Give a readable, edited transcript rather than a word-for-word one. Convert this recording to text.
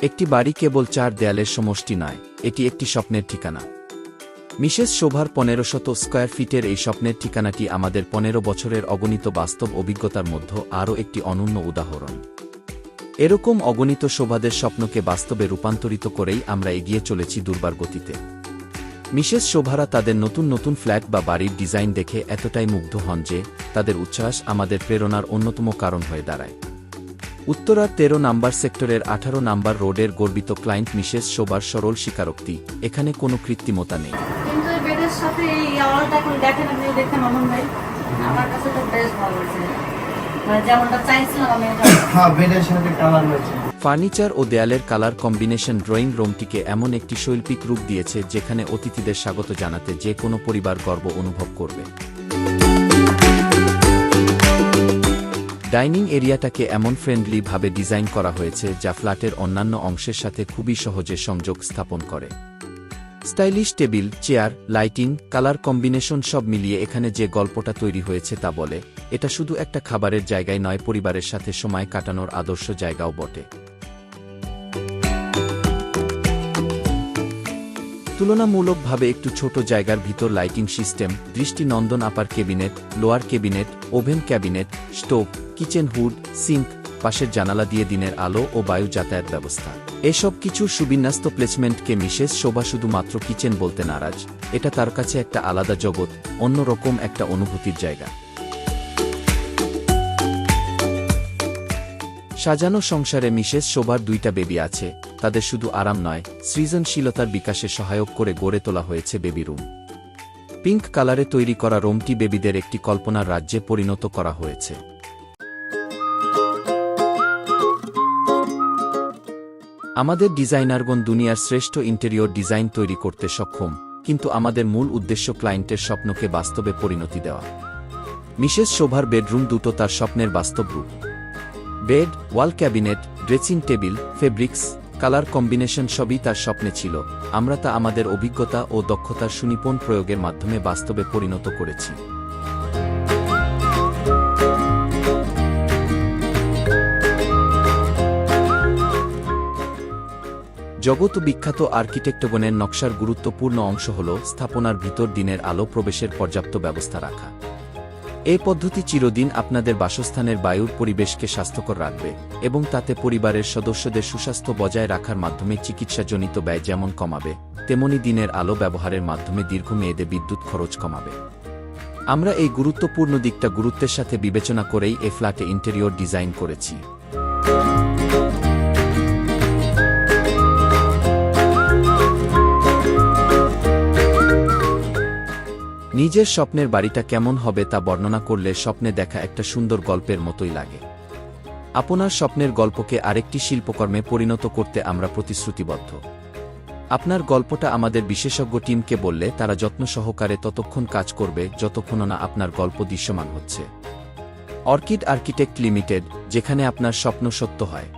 একটি বাড়ি কেবল 4 দেয়ালের সমষ্টি নয়, এটি একটি স্বপ্নের ঠিকানা। মিসেস শোভার 1500 স্কয়ার ফিটের এই স্বপ্নের ঠিকানাটি আমাদের 15 বছরের অগণিত বাস্তব অভিজ্ঞতার মধ্যে আরও একটি অনন্য উদাহরণ। এরকম অগণিত শোভাদের স্বপ্নকে বাস্তবে রূপান্তরিত করেই আমরা এগিয়ে চলেছি দুর্বার গতিতে। মিসেস শোভারা তাদের নতুন নতুন ফ্ল্যাট বা বাড়ির ডিজাইন দেখে এতটাই মুগ্ধ হন যে তাদের উচ্ছ্বাস আমাদের প্রেরণার অন্যতম কারণ হয়ে দাঁড়ায়। উত্তরার 13 নাম্বার সেক্টরের 18 নাম্বার রোডের গর্বিত ক্লায়েন্ট মিসেস শোভার সরল স্বীকারোক্তি, এখানে কোনো কৃত্রিমতা নেই। কিন্তু এই বেডের সাথে এই আওয়াজটা এখন দেখেন, আপনি দেখেন অমন ভাই, আমার কাছে তো বেশ ভালো লাগছে, মানে যেমনটা চাইছিলাম আমি। হ্যাঁ, বেডের সাথে কালার হয়েছে। ফার্নিচার ও দেয়ালের কালার কম্বিনেশন ড্রয়িং রুমটিকে এমন একটি শৈল্পিক রূপ দিয়েছে যেখানে অতিথিদের স্বাগত জানাতে যে কোনো পরিবার গর্ব অনুভব করবে। ডাইনিং এরিয়াটাকে এমন ফ্রেন্ডলি ভাবে ডিজাইন করা হয়েছে যা ফ্ল্যাটের অন্যান্য অংশের সাথে খুবই সহজে সংযোগ স্থাপন করে। Stylish table, chair, lighting, colour combination সব মিলিয়ে এখানে যে গল্পটা তৈরি হয়েছে তা বলে এটা শুধু একটা খাবারের জায়গায় নয়, পরিবারের সাথে সময় কাটানোর আদর্শ জায়গাও বটে। তুলনামূলকভাবে একটু ছোট জায়গার ভিতর লাইটিং সিস্টেম, দৃষ্টিনন্দন upper cabinet, lower cabinet, oven cabinet, stove, kitchen hood, sink, পাশের জানালা দিয়ে দিনের আলো ও বায়ু যাতায়াত ব্যবস্থা, এসব কিছুর সুবিন্যস্ত প্লেসমেন্টকে মিসেস শোভা শুধুমাত্র কিচেন বলতে নারাজ। এটা তার কাছে একটা আলাদা জগৎ, অন্যরকম একটা অনুভূতির জায়গা। সাজানো সংসারে মিসেস শোভার 2টা বেবি আছে, তাদের শুধু আরাম নয়, সৃজনশীলতার বিকাশে সহায়ক করে গড়ে তোলা হয়েছে বেবি রুম। পিঙ্ক কালারে তৈরি করা রুমটি বেবিদের একটি কল্পনার রাজ্যে পরিণত করা হয়েছে। আমাদের ডিজাইনারগণ দুনিয়ার শ্রেষ্ঠ ইন্টেরিয়র ডিজাইন তৈরি করতে সক্ষম, কিন্তু আমাদের মূল উদ্দেশ্য ক্লায়েন্টের স্বপ্নকে বাস্তবে পরিণতি দেওয়া। মিসেস শোভার বেডরুম দুটো তার স্বপ্নের বাস্তব রূপ। বেড, ওয়াল cabinet, dressing table, fabrics, colour combination সবই তার স্বপ্নে ছিল। আমরা তা আমাদের অভিজ্ঞতা ও দক্ষতার সুনিপুণ প্রয়োগের মাধ্যমে বাস্তবে পরিণত করেছি। জগৎ বিখ্যাত আর্কিটেক্টগণের নকশার গুরুত্বপূর্ণ অংশ হল স্থাপনার ভিতর দিনের আলো প্রবেশের পর্যাপ্ত ব্যবস্থা রাখা। এই পদ্ধতি চিরদিন আপনাদের বাসস্থানের বায়ুর পরিবেশকে স্বাস্থ্যকর রাখবে এবং তাতে পরিবারের সদস্যদের সুস্বাস্থ্য বজায় রাখার মাধ্যমে চিকিৎসাজনিত ব্যয় যেমন কমাবে, তেমনি দিনের আলো ব্যবহারের মাধ্যমে দীর্ঘমেয়াদে বিদ্যুৎ খরচ কমাবে। আমরা এই গুরুত্বপূর্ণ দিকটা গুরুত্বের সাথে বিবেচনা করেই এই ফ্ল্যাটে ইন্টেরিয়র ডিজাইন করেছি। নিজের স্বপ্নের বাড়িটা কেমন হবে তা বর্ণনা করলে স্বপ্নে দেখা একটা সুন্দর গল্পের মতোই লাগে। আপনার স্বপ্নের গল্পকে আরেকটি শিল্পকর্মে পরিণত করতে আমরা প্রতিশ্রুতিবদ্ধ। আপনার গল্পটা আমাদের বিশেষজ্ঞ টিমকে বললে তারা যত্ন সহকারে ততক্ষণ কাজ করবে যতক্ষণ না আপনার গল্প দৃশ্যমান হচ্ছে। অর্কিড আর্কিটেক্ট লিমিটেড, যেখানে আপনার স্বপ্ন সত্য হয়।